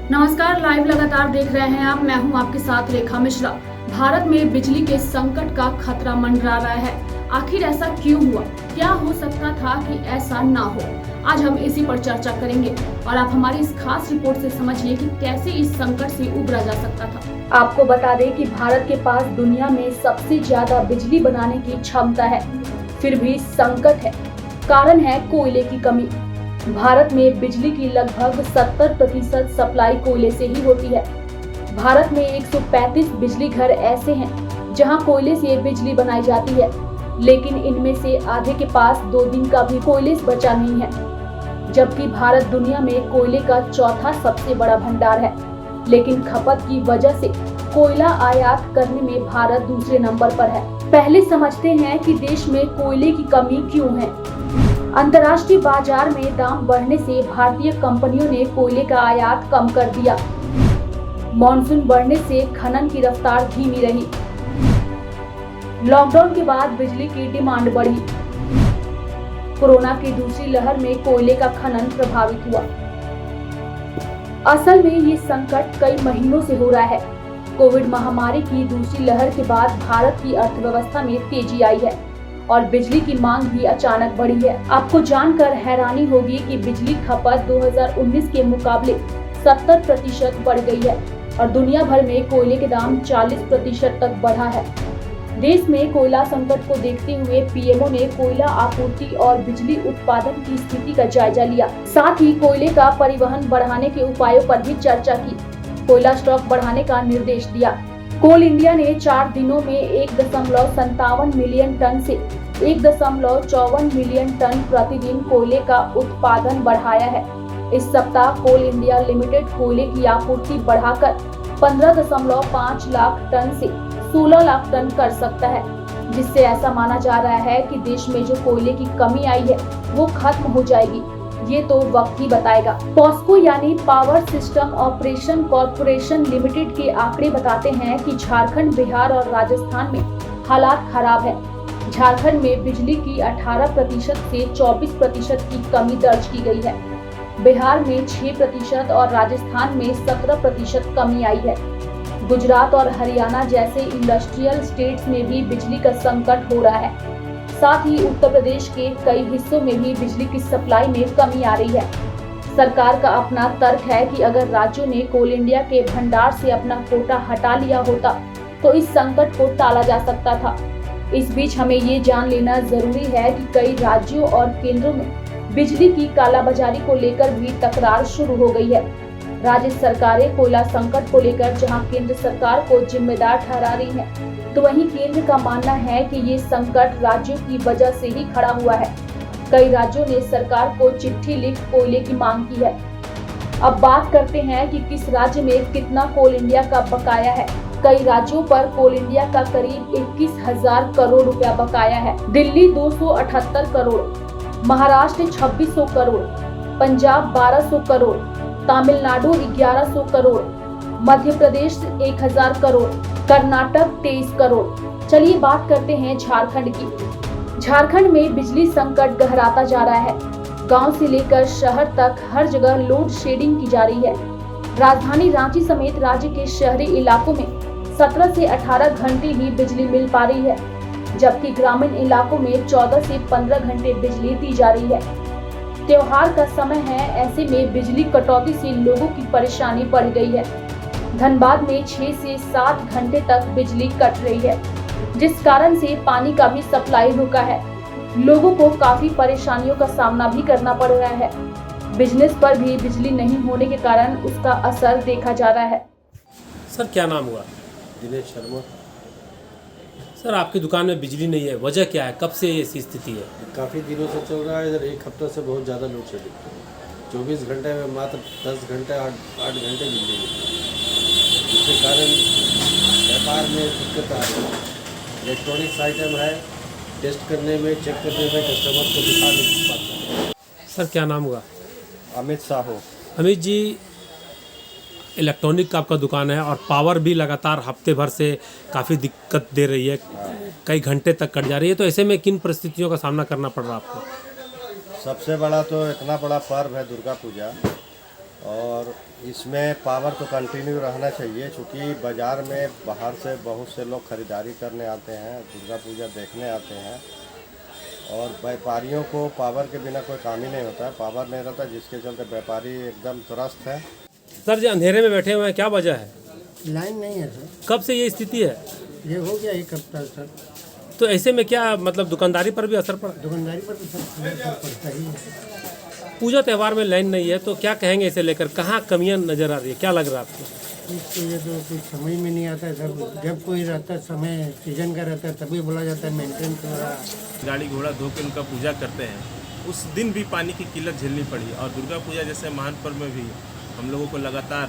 नमस्कार, लाइव लगातार देख रहे हैं आप। मैं हूं आपके साथ रेखा मिश्रा। भारत में बिजली के संकट का खतरा मंडरा रहा है। आखिर ऐसा क्यों हुआ? क्या हो सकता था कि ऐसा ना हो? आज हम इसी पर चर्चा करेंगे और आप हमारी इस खास रिपोर्ट से समझिए कि कैसे इस संकट से उबरा जा सकता था। आपको बता दें कि भारत के पास दुनिया में सबसे ज्यादा बिजली बनाने की क्षमता है, फिर भी संकट है। कारण है कोयले की कमी। भारत में बिजली की लगभग 70% सप्लाई कोयले से ही होती है। भारत में 135 बिजली घर ऐसे हैं जहां कोयले से बिजली बनाई जाती है, लेकिन इनमें से आधे के पास 2 दिन का भी कोयले बचा नहीं है। जबकि भारत दुनिया में कोयले का चौथा सबसे बड़ा भंडार है, लेकिन खपत की वजह से कोयला आयात करने में भारत दूसरे नंबर पर है। पहले समझते हैं कि देश में कोयले की कमी क्यों है। अंतर्राष्ट्रीय बाजार में दाम बढ़ने से भारतीय कंपनियों ने कोयले का आयात कम कर दिया। मॉनसून बढ़ने से खनन की रफ्तार धीमी रही। लॉकडाउन के बाद बिजली की डिमांड बढ़ी। कोरोना की दूसरी लहर में कोयले का खनन प्रभावित हुआ। असल में ये संकट कई महीनों से हो रहा है। कोविड महामारी की दूसरी लहर के बाद भारत की अर्थव्यवस्था में तेजी आई है और बिजली की मांग भी अचानक बढ़ी है। आपको जानकर हैरानी होगी कि बिजली खपत 2019 के मुकाबले 70% बढ़ गई है और दुनिया भर में कोयले के दाम 40% तक बढ़ा है। देश में कोयला संकट को देखते हुए पीएमओ ने कोयला आपूर्ति और बिजली उत्पादन की स्थिति का जायजा लिया। साथ ही कोयले का परिवहन बढ़ाने के उपायों पर भी चर्चा की। कोयला स्टॉक बढ़ाने का निर्देश दिया। कोल इंडिया ने 4 दिनों में 1.57 मिलियन टन से 1.54 मिलियन टन प्रतिदिन कोयले का उत्पादन बढ़ाया है। इस सप्ताह कोल इंडिया लिमिटेड कोयले की आपूर्ति बढ़ाकर 15.5 लाख टन से 16 लाख टन कर सकता है, जिससे ऐसा माना जा रहा है कि देश में जो कोयले की कमी आई है वो खत्म हो जाएगी। ये तो वक्त ही बताएगा। पॉस्को यानी power system operation corporation limited के आंकड़े बताते हैं कि झारखंड, बिहार और राजस्थान में हालात खराब है। झारखंड में बिजली की 18% से 24% की कमी दर्ज की गई है। बिहार में 6% और राजस्थान में 17% कमी आई है। गुजरात और हरियाणा जैसे इंडस्ट्रियल स्टेट्स में भी बिजली का संकट हो रहा है। साथ ही उत्तर प्रदेश के कई हिस्सों में भी बिजली की सप्लाई में कमी आ रही है। सरकार का अपना तर्क है कि अगर राज्यों ने कोल इंडिया के भंडार से अपना कोटा हटा लिया होता तो इस संकट को टाला जा सकता था। इस बीच हमें ये जान लेना जरूरी है कि कई राज्यों और केंद्रों में बिजली की कालाबाजारी को लेकर भी तकरार शुरू हो गई है। राज्य सरकारें कोयला संकट को लेकर जहां केंद्र सरकार को जिम्मेदार ठहरा रही है, तो वहीं केंद्र का मानना है कि ये संकट राज्यों की वजह से ही खड़ा हुआ है। कई राज्यों ने सरकार को चिट्ठी लिख कोयले की मांग की है। अब बात करते हैं कि किस राज्य में कितना कोल इंडिया का बकाया है। कई राज्यों पर कोल इंडिया का करीब 21,000 करोड़ रुपया बकाया है। दिल्ली 278 करोड़, महाराष्ट्र 2600 करोड़, पंजाब 1200 करोड़, तमिलनाडु 1100 करोड़, मध्य प्रदेश 1000 करोड़, कर्नाटक 23 करोड़। चलिए बात करते हैं झारखंड की। झारखंड में बिजली संकट गहराता जा रहा है। गांव से लेकर शहर तक हर जगह लोड शेडिंग की जा रही है। राजधानी रांची समेत राज्य के शहरी इलाकों में 17 से 18 घंटे ही बिजली मिल पा रही है, जबकि ग्रामीण इलाकों में 14 से 15 घंटे बिजली दी जा रही है। त्योहार का समय है, ऐसे में बिजली कटौती से लोगों की परेशानी बढ़ गई है। धनबाद में 6 से 7 घंटे तक बिजली कट रही है, जिस कारण से पानी का भी सप्लाई रुका है। लोगों को काफी परेशानियों का सामना भी करना पड़ रहा है। बिजनेस पर भी बिजली नहीं होने के कारण उसका असर देखा जा रहा है। सर क्या नाम हुआ? दिनेश शर्मा। सर आपकी दुकान में बिजली नहीं है, वजह क्या है? कब से ऐसी स्थिति है? काफ़ी दिनों से चल रहा है। इधर एक हफ्ता से बहुत ज़्यादा लोड शेडिंग, 24 घंटे में मात्र 10 घंटे 8 घंटे बिजली मिलती है, जिसके कारण व्यापार में दिक्कत आ रही है। इलेक्ट्रॉनिक्स आइटम है, टेस्ट करने में, चेक करने में कस्टमर को दिखा नहीं पाता। सर क्या नाम हुआ? अमित साहू। अमित जी, इलेक्ट्रॉनिक का आपका दुकान है और पावर भी लगातार हफ्ते भर से काफ़ी दिक्कत दे रही है, कई घंटे तक कट जा रही है, तो ऐसे में किन परिस्थितियों का सामना करना पड़ रहा है आपको? सबसे बड़ा तो इतना बड़ा पर्व है दुर्गा पूजा, और इसमें पावर तो कंटिन्यू रहना चाहिए, क्योंकि बाज़ार में बाहर से बहुत से लोग ख़रीदारी करने आते हैं, दुर्गा पूजा देखने आते हैं, और व्यापारियों को पावर के बिना कोई काम ही नहीं होता है। पावर नहीं रहता, जिसके चलते व्यापारी एकदम त्रस्त है। सर जी अंधेरे में बैठे हुए हैं, क्या वजह है? लाइन नहीं है सर, कब से ये स्थिति है? ये हो गया 1 हफ्ता सर। तो ऐसे में क्या मतलब दुकानदारी पर भी असर पड़ा? दुकानदारी पर तो सर असर पड़ता ही है। पूजा त्यौहार में लाइन नहीं है तो क्या कहेंगे इसे लेकर? कहाँ कमियां नजर आ रही है, क्या लग रहा है आपको? इसके लिए तो कुछ समझ में नहीं आता है सर। जब कोई रहता है, समय सीजन का रहता है, तभी बोला जाता है मेंटेन हो रहा है। गाड़ी घोड़ा धो के उनका पूजा करते हैं, उस दिन भी पानी की किल्लत झेलनी पड़ी। और दुर्गा पूजा जैसे महान पर्व में भी हम लोगों को लगातार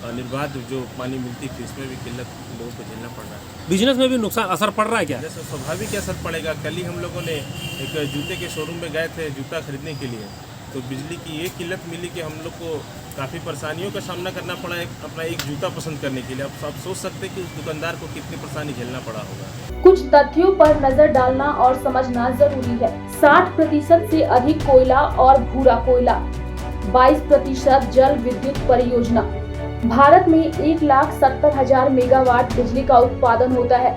निर्बाध जो पानी मिलती थी, इसमें भी किल्लत लोगों को झेलना पड़ रहा है। बिजनेस में भी नुकसान असर पड़ रहा है क्या? जैसे स्वाभाविक असर पड़ेगा। कल ही हम लोगों ने एक जूते के शोरूम में गए थे जूता खरीदने के लिए, तो बिजली की ये किल्लत मिली कि हम लोग को काफ़ी परेशानियों का सामना करना पड़ा अपना एक जूता पसंद करने के लिए। अब आप सोच सकते हैं कि उस दुकानदार को कितनी परेशानी झेलना पड़ा होगा। कुछ तथ्यों पर नजर डालना और समझना जरूरी है। 60% से अधिक कोयला और भूरा कोयला, 22% जल विद्युत परियोजना। भारत में 1,70,000 मेगावाट बिजली का उत्पादन होता है।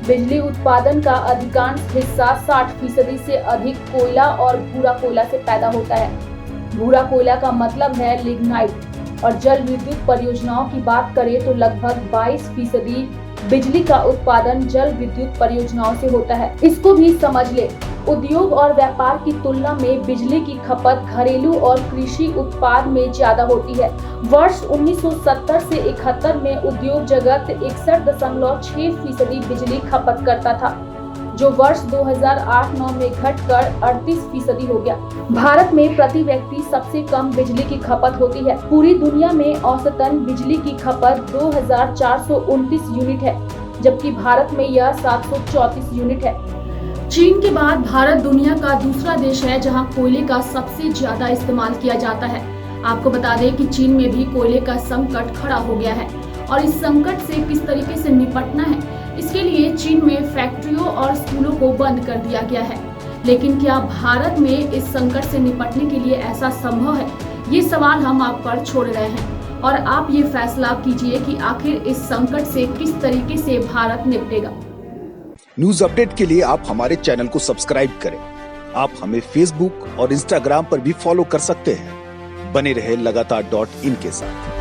बिजली उत्पादन का अधिकांश हिस्सा 60% से अधिक कोयला और भूरा कोयला से पैदा होता है। भूरा कोयला का मतलब है लिग्नाइट। और जल विद्युत परियोजनाओं की बात करें तो लगभग 22% बिजली का उत्पादन जल विद्युत परियोजनाओं से होता है। इसको भी समझ ले, उद्योग और व्यापार की तुलना में बिजली की खपत घरेलू और कृषि उत्पाद में ज्यादा होती है। वर्ष 1970 से 71 में उद्योग जगत 61.6% बिजली खपत करता था, जो वर्ष 2008-9 में घटकर 38% हो गया। भारत में प्रति व्यक्ति सबसे कम बिजली की खपत होती है। पूरी दुनिया में औसतन बिजली की खपत 2429 यूनिट है, जबकि भारत में यह 734 यूनिट है। चीन के बाद भारत दुनिया का दूसरा देश है जहां कोयले का सबसे ज्यादा इस्तेमाल किया जाता है। आपको बता दें कि चीन में भी कोयले का संकट खड़ा हो गया है और इस संकट से किस तरीके से निपटना है, इसके लिए चीन में फैक्ट्रियों और स्कूलों को बंद कर दिया गया है। लेकिन क्या भारत में इस संकट से निपटने के लिए ऐसा संभव है? ये सवाल हम आप पर छोड़ रहे हैं और आप ये फैसला कीजिए कि आखिर इस संकट से किस तरीके से भारत निपटेगा। न्यूज अपडेट के लिए आप हमारे चैनल को सब्सक्राइब करें। आप हमें फेसबुक और इंस्टाग्राम पर भी फॉलो कर सकते हैं। बने रहे लगातार .in के साथ।